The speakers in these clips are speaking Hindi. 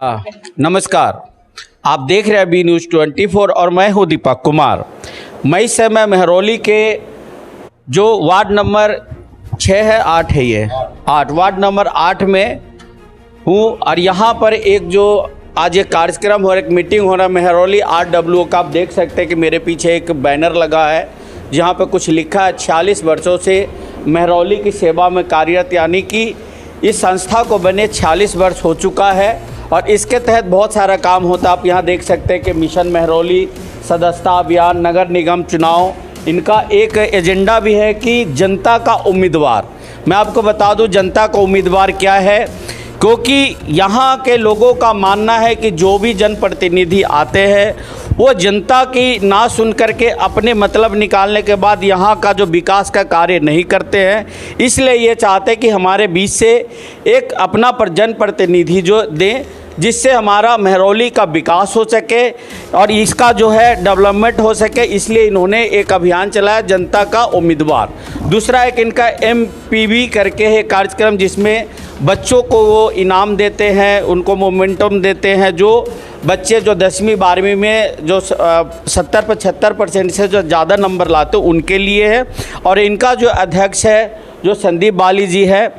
नमस्कार, आप देख रहे हैं बी न्यूज़ 24 और मैं हूं दीपक कुमार। मैं इस समय मेहरौली के जो वार्ड नंबर 6 है 8 है ये 8 वार्ड नंबर 8 में हूं और यहाँ पर एक जो आज एक कार्यक्रम और एक मीटिंग हो रहा है मेहरौली RWO का। आप देख सकते हैं कि मेरे पीछे एक बैनर लगा है जहाँ पर कुछ लिखा है 46 वर्षों से मेहरौली की सेवा में कार्यरत, यानी कि इस संस्था को बने 46 वर्ष हो चुका है और इसके तहत बहुत सारा काम होता है। आप यहाँ देख सकते हैं कि मिशन मेहरौली, सदस्यता अभियान, नगर निगम चुनाव, इनका एक एजेंडा भी है कि जनता का उम्मीदवार। मैं आपको बता दूं जनता का उम्मीदवार क्या है, क्योंकि यहाँ के लोगों का मानना है कि जो भी जनप्रतिनिधि आते हैं वो जनता की ना सुन करके अपने मतलब निकालने के बाद यहाँ का जो विकास का कार्य नहीं करते हैं। इसलिए ये चाहते हैं कि हमारे बीच से एक अपना जनप्रतिनिधि जो दें जिससे हमारा मेहरौली का विकास हो सके और इसका जो है डेवलपमेंट हो सके। इसलिए इन्होंने एक अभियान चलाया जनता का उम्मीदवार। दूसरा एक इनका MPV करके है कार्यक्रम जिसमें बच्चों को वो इनाम देते हैं, उनको मोमेंटम देते हैं। जो बच्चे जो 10वीं 12वीं में जो 70-75% से जो ज़्यादा नंबर लाते उनके लिए है। और इनका जो अध्यक्ष है जो संदीप बाली जी है।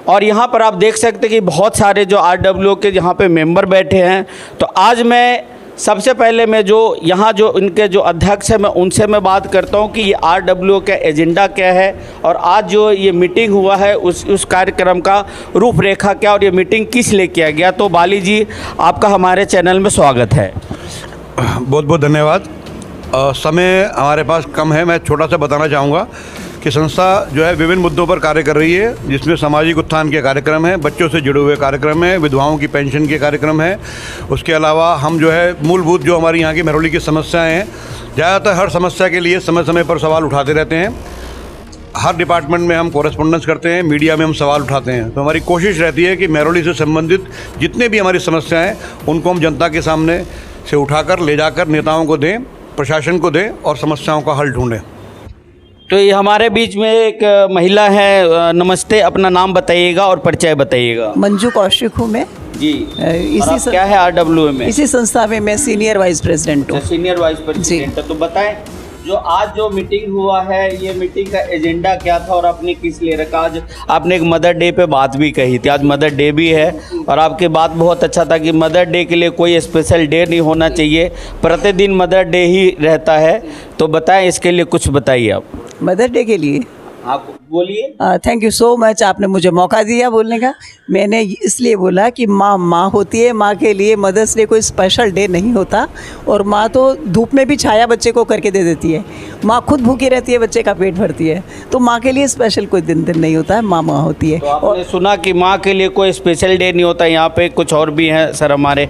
और यहाँ पर आप देख सकते हैं कि बहुत सारे जो RWO के यहाँ पे मेंबर बैठे हैं। तो आज मैं सबसे पहले मैं जो यहाँ जो इनके जो अध्यक्ष हैं मैं उनसे मैं बात करता हूँ कि ये RWO का एजेंडा क्या है और आज जो ये मीटिंग हुआ है उस कार्यक्रम का रूपरेखा क्या और ये मीटिंग किस लिए किया गया। तो बाली जी, आपका हमारे चैनल में स्वागत है। बहुत बहुत धन्यवाद। समय हमारे पास कम है, मैं छोटा सा बताना चाहूँगा कि संस्था जो है विभिन्न मुद्दों पर कार्य कर रही है, जिसमें सामाजिक उत्थान के कार्यक्रम हैं, बच्चों से जुड़े हुए कार्यक्रम हैं, विधवाओं की पेंशन के कार्यक्रम हैं। उसके अलावा हम जो है मूलभूत जो हमारी यहाँ की मेहरौली की समस्याएं हैं, ज़्यादातर हर समस्या के लिए समय समय पर सवाल उठाते रहते हैं। हर डिपार्टमेंट में हम कॉरेस्पॉन्डेंस करते हैं, मीडिया में हम सवाल उठाते हैं। तो हमारी कोशिश रहती है कि मेहरौली से संबंधित जितने भी हमारी समस्याएँ हैं उनको हम जनता के सामने से उठाकर ले जाकर नेताओं को दें, प्रशासन को दें और समस्याओं का हल ढूँढें। तो ये हमारे बीच में एक महिला है। नमस्ते, अपना नाम बताइएगा और परिचय बताइएगा। मंजू कौशिक हूँ मैं जी। इसी क्या है RWO में? इसी संस्था में मैं सीनियर वाइस प्रेसिडेंट हूँ। Senior vice president. तो बताएं जो आज जो मीटिंग हुआ है ये मीटिंग का एजेंडा क्या था और आपने किस लिए रखा। आज आपने एक मदर डे पे बात भी कही थी, आज मदर डे भी है और आपकी बात बहुत अच्छा था कि मदर डे के लिए कोई स्पेशल डे नहीं होना चाहिए, प्रतिदिन मदर डे ही रहता है। तो बताएं इसके लिए कुछ बताइए आप। मदर डे के लिए आप बोलिए। थैंक यू सो मच, आपने मुझे मौका दिया बोलने का। मैंने इसलिए बोला कि माँ माँ होती है, माँ के लिए मदर्स डे कोई स्पेशल डे नहीं होता। और माँ तो धूप में भी छाया बच्चे को करके दे देती है, माँ खुद भूखी रहती है, बच्चे का पेट भरती है। तो माँ के लिए स्पेशल कोई दिन नहीं होता है, माँ माँ होती है। तो आपने सुना कि माँ के लिए कोई स्पेशल डे नहीं होता। यहाँ पे कुछ और भी हैं सर हमारे,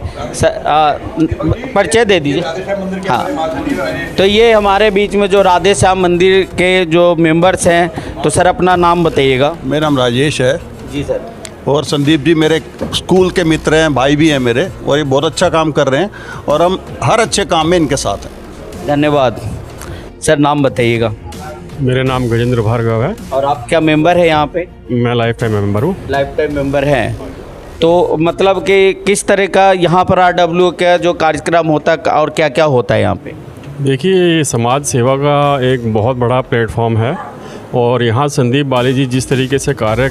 परिचय दे दीजिए। हाँ, तो ये हमारे बीच में जो राधे श्याम मंदिर के जो मेंबर्स हैं, तो सर अपना नाम बताइएगा। मेरा नाम राजेश है जी सर। और संदीप जी मेरे स्कूल के मित्र हैं, भाई भी हैं मेरे, और ये बहुत अच्छा काम कर रहे हैं और हम हर अच्छे काम में इनके साथ हैं। धन्यवाद सर। नाम बताइएगा। मेरा नाम गजेंद्र भार्गव है। और आप क्या मेंबर है यहाँ पे? मैं लाइफ टाइम मेंबर हूँ। लाइफ टाइम मेंबर हैं। तो मतलब कि किस तरह का यहाँ पर RWO का जो कार्यक्रम होता है और क्या क्या होता है यहाँ पे? देखिए, समाज सेवा का एक बहुत बड़ा प्लेटफॉर्म है और यहाँ संदीप बाली जी जिस तरीके से कार्य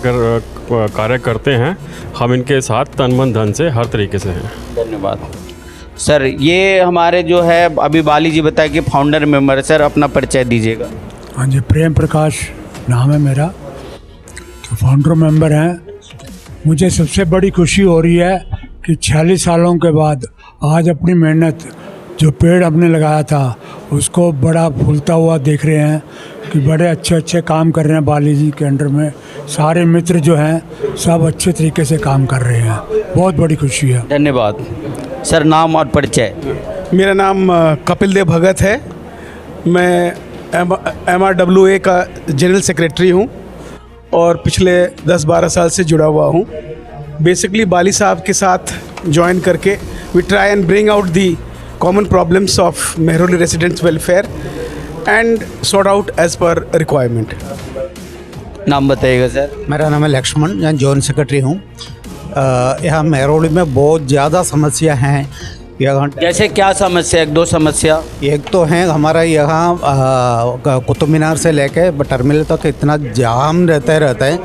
करते हैं, हम इनके साथ तन मन धन से हर तरीके से हैं। धन्यवाद सर। ये हमारे जो है अभी बाली जी बताया कि फाउंडर मेंबर है। सर अपना परिचय दीजिएगा। हाँ जी, प्रेम प्रकाश नाम है मेरा, तो फाउंडर मेंबर हैं। मुझे सबसे बड़ी खुशी हो रही है कि 46 सालों के बाद आज अपनी मेहनत जो पेड़ हमने लगाया था उसको बड़ा फूलता हुआ देख रहे हैं कि बड़े अच्छे अच्छे काम कर रहे हैं बाली जी के अंडर में। सारे मित्र जो हैं सब अच्छे तरीके से काम कर रहे हैं, बहुत बड़ी खुशी है। धन्यवाद सर। नाम और परिचय? मेरा नाम कपिल देव भगत है। मैं MRWA का जनरल सेक्रेटरी हूँ और पिछले 10-12 साल से जुड़ा हुआ हूँ। बेसिकली बाली साहब के साथ ज्वाइन करके we try and bring out the common problems of Mehrauli residents welfare and sort out as per requirement. नाम बताइएगा सर। मेरा नाम है लक्ष्मण, मैं जॉइंट सेक्रेटरी हूँ। यहाँ मेहरौली में बहुत ज़्यादा समस्या हैं। यहाँ जैसे क्या समस्या, एक दो समस्या? एक तो है हमारा यहाँ कुतुब मीनार से लेके टर्मिनल तक इतना जाम रहता है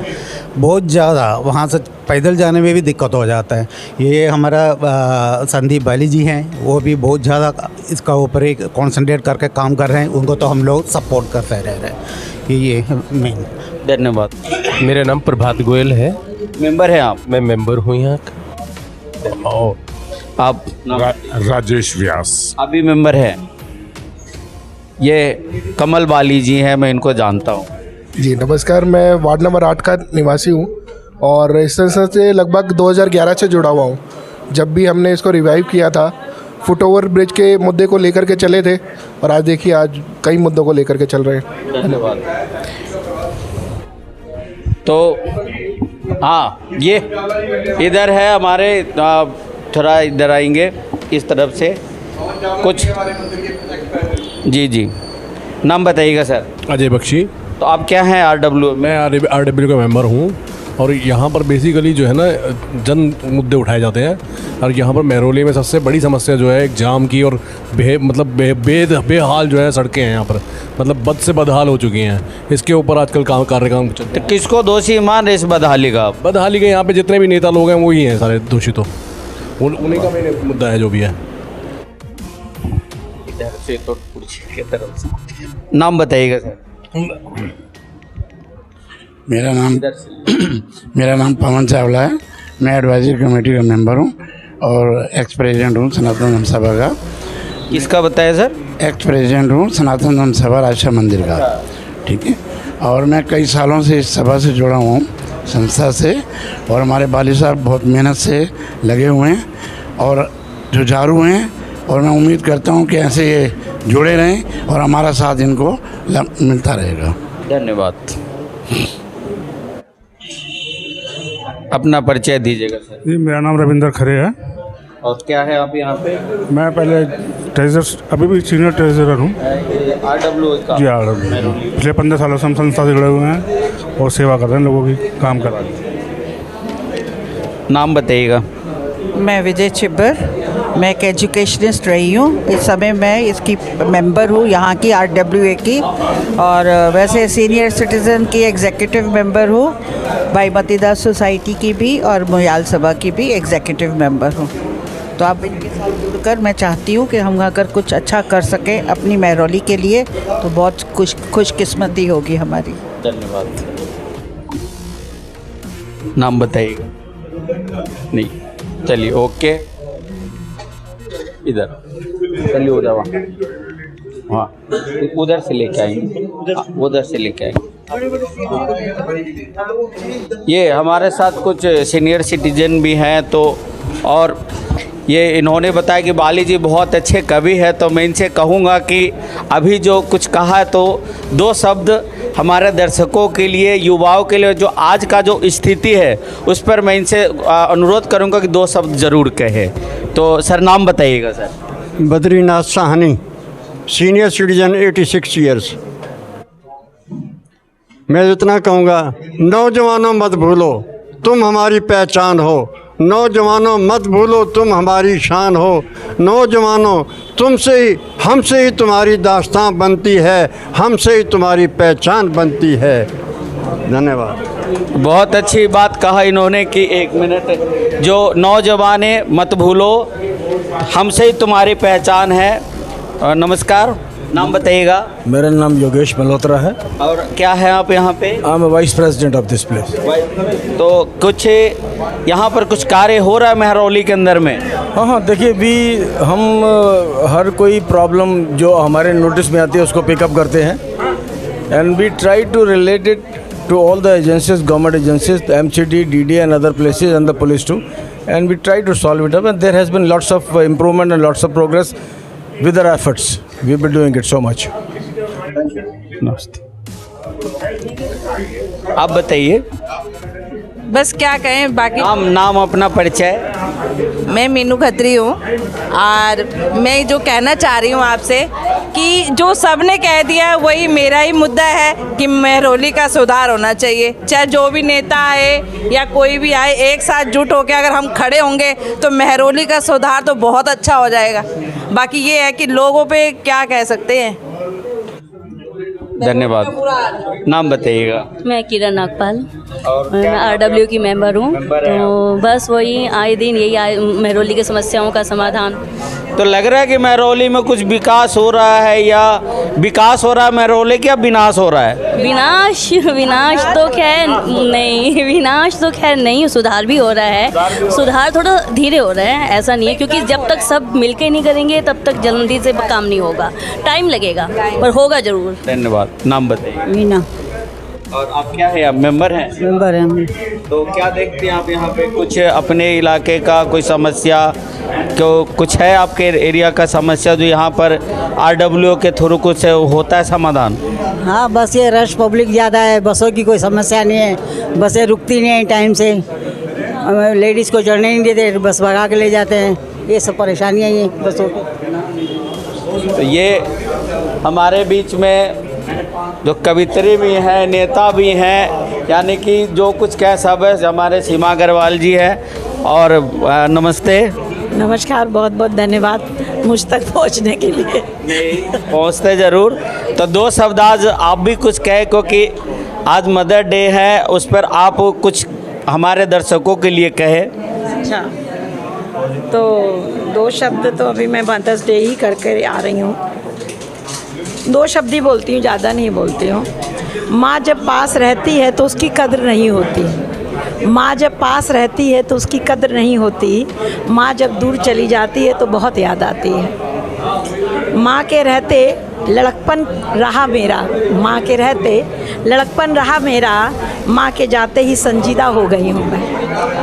बहुत ज़्यादा, वहाँ से पैदल जाने में भी दिक्कत हो जाता है। ये हमारा संदीप बाली जी हैं, वो भी बहुत ज़्यादा इसका ऊपर ही कॉन्सेंट्रेट करके काम कर रहे हैं, उनको तो हम लोग सपोर्ट करते रह रहे हैं कि ये मेन। धन्यवाद। मेरा नाम प्रभात गोयल है। मेंबर हैं आप? मैं मेंबर हूँ यहाँ का। और आप? राजेश व्यास। अभी मेंबर है। ये कमल बाली जी हैं, मैं इनको जानता हूँ। जी नमस्कार, मैं वार्ड नंबर 8 का निवासी हूँ और इस संस्था से लगभग 2011 से जुड़ा हुआ हूँ। जब भी हमने इसको रिवाइव किया था, फुट ओवर ब्रिज के मुद्दे को लेकर के चले थे और आज देखिए आज कई मुद्दों को लेकर के चल रहे हैं। धन्यवाद। तो हाँ, ये इधर है हमारे, थोड़ा इधर आएंगे इस तरफ से कुछ। जी नाम बताइएगा सर। अजय बख्शी। तो आप क्या हैं? RW? मैं RW का मेंबर हूँ और यहाँ पर बेसिकली जो है ना जन मुद्दे उठाए जाते हैं। और यहाँ पर मेहरौली में सबसे बड़ी समस्या जो है एक जाम की और बेहाल जो है सड़कें हैं यहाँ पर, मतलब बद से बदहाल हो चुकी हैं। इसके ऊपर आजकल कार्यक्रम तो किसको दोषी मान रहे इस बदहाली का? बदहाली के यहाँ पे जितने भी नेता लोग हैं वही हैं सारे दोषी, तो उन्हीं का मेन मुद्दा है जो भी है। इधर से तो के तरफ से नाम बताइएगा सर। मेरा नाम पवन चावला है। मैं एडवाइजरी कमेटी का मेंबर हूँ और एक्स प्रेसिडेंट हूँ सनातन धर्म सभा का। किसका बताया सर? एक्स प्रेसिडेंट हूँ सनातन धर्म सभा राजशाह मंदिर का। ठीक है, और मैं कई सालों से इस सभा से जुड़ा हुआ हूँ, संस्था से, और हमारे बाली साहब बहुत मेहनत से लगे हुए हैं और जुझारू हैं और मैं उम्मीद करता हूँ कि ऐसे ये जुड़े रहें और हमारा साथ इनको मिलता रहेगा। धन्यवाद। अपना परिचय दीजिएगा सर। जी मेरा नाम रविंदर खरे है। और क्या है आप यहाँ पे? मैं पहले ट्रेजर, अभी भी सीनियर ट्रेजरर हूँ। RW का? जी RW। पिछले 15 सालों से हम संस्था से जुड़े हुए हैं और सेवा कर रहे हैं, लोगों की काम कर रहे हैं। नाम बताइएगा। मैं विजय छिब्बर, मैं एक एजुकेशनिस्ट रही हूँ। इस समय मैं इसकी मेंबर हूँ यहाँ की RWA की, और वैसे सीनियर सिटीज़न की एग्जीक्यूटिव मेंबर हूँ, भाई मतीदास सोसाइटी की भी और मोयाल सभा की भी एग्जीक्यूटिव मेंबर हूँ। तो आप इनके साथ जुड़कर मैं चाहती हूँ कि हम अगर कुछ अच्छा कर सकें अपनी मेहरौली के लिए तो बहुत खुशकिस्मती होगी हमारी। धन्यवाद। नाम बताइएगा। नहीं, चलिए ओके। इधर चलिए, उधर वहाँ उधर से लेके आएंगे, उधर से लेके आएंगे। ये हमारे साथ कुछ सीनियर सिटीजन भी हैं, तो और ये इन्होंने बताया कि बाली जी बहुत अच्छे कवि हैं, तो मैं इनसे कहूँगा कि अभी जो कुछ कहा है तो दो शब्द हमारे दर्शकों के लिए, युवाओं के लिए, जो आज का जो स्थिति है उस पर मैं इनसे अनुरोध करूँगा कि दो शब्द ज़रूर कहें। तो सर नाम बताइएगा sir. Badrinath Sahni, senior citizen 86 years. मैं इतना कहूँगा, नौजवानों मत भूलो तुम हमारी पहचान हो, नौजवानों मत भूलो तुम हमारी शान हो, नौजवानों तुमसे ही हमसे ही तुम्हारी दास्तां बनती है, हमसे ही तुम्हारी पहचान बनती है। धन्यवाद। बहुत अच्छी बात कहा इन्होंने कि 1 मिनट, जो नौजवाने मत भूलो हमसे ही तुम्हारी पहचान है। नमस्कार, नाम बताइएगा। मेरा नाम योगेश मल्होत्रा है। और क्या है आप यहाँ पे? I am vice president of this place. तो कुछ यहाँ पर कुछ कार्य हो रहा है मेहरौली के अंदर में? हाँ, देखिए भी हम हर कोई प्रॉब्लम जो हमारे नोटिस में आती है उसको पिकअप करते हैं and we try to relate it to all the agencies, government agencies, the MCD, DD and other places and the police too, and we try to solve it up, and there has been lots of improvement and lots of progress with our efforts. We've been doing it so much. नमस्ते। आप बताइए। बस क्या कहें, बाकी नाम अपना परिचय। मैं मीनू खत्री हूँ और मैं जो कहना चाह रही हूँ आपसे बाकी जो सबने कह दिया वही मेरा ही मुद्दा है कि महरौली का सुधार होना चाहिए। चाहे जो भी नेता आए या कोई भी आए, एक साथ जुट होकर अगर हम खड़े होंगे तो महरौली का सुधार तो बहुत अच्छा हो जाएगा। बाकी ये है कि लोगों पे क्या कह सकते हैं। धन्यवाद। नाम बताइएगा। मैं किरण नागपाल और मैं RW की मेंबर हूँ। तो बस वही आए दिन यही महरौली की समस्याओं का समाधान। तो लग रहा है कि महरौली में कुछ विकास हो रहा है, या विकास हो रहा है महरौली का, विनाश हो रहा है? विनाश तो खैर नहीं, विनाश तो खैर नहीं, सुधार भी हो रहा है। सुधार थोड़ा धीरे हो रहा है, ऐसा नहीं है, क्योंकि जब तक सब मिलके नहीं करेंगे तब तक जल्दी से काम नहीं होगा, टाइम लगेगा पर होगा जरूर। धन्यवाद। नाम बताइए। मीना। और आप क्या है, आप मेंबर हैं? मेंबर हैं हम। तो क्या देखते हैं आप यहाँ पे, कुछ अपने इलाके का कोई समस्या, क्यों कुछ है आपके एरिया का समस्या जो यहाँ पर RWO के थ्रू कुछ होता है समाधान? हाँ, बस ये रश पब्लिक ज़्यादा है, बसों की कोई समस्या नहीं है, बसें रुकती नहीं हैं टाइम से, लेडीज़ को चढ़ने नहीं देते, बस भगा के ले जाते हैं, ये सब परेशानियाँ ये बसों की। तो ये हमारे बीच में जो कवित्री भी हैं, नेता भी हैं, यानी कि जो कुछ कह सब है, हमारे सीमा अग्रवाल जी है। और नमस्ते। नमस्कार, बहुत बहुत धन्यवाद मुझ तक पहुंचने के लिए। पहुंचते ज़रूर। तो दो शब्द आज आप भी कुछ कहे, क्योंकि आज मदर डे है, उस पर आप कुछ हमारे दर्शकों के लिए कहे। अच्छा, तो दो शब्द तो अभी मैं मदर्स डे ही करके आ रही हूँ, दो शब्द ही बोलती हूँ, ज़्यादा नहीं बोलती हूँ। माँ जब पास रहती है तो उसकी कद्र नहीं होती, माँ जब पास रहती है तो उसकी कद्र नहीं होती, माँ जब दूर चली जाती है तो बहुत याद आती है। माँ के रहते लड़कपन रहा मेरा, माँ के रहते लड़कपन रहा मेरा, माँ के जाते ही संजीदा हो गई हूँ मैं।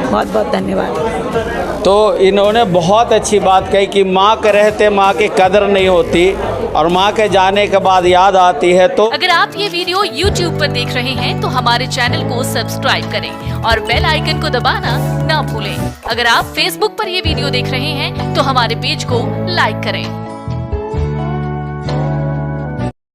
बहुत बहुत धन्यवाद। तो इन्होंने बहुत अच्छी बात कही कि माँ के रहते माँ की कदर नहीं होती और माँ के जाने के बाद याद आती है। तो अगर आप ये वीडियो YouTube पर देख रहे हैं तो हमारे चैनल को सब्सक्राइब करें और बेल आइकन को दबाना ना भूलें। अगर आप Facebook पर ये वीडियो देख रहे हैं तो हमारे पेज को लाइक करें।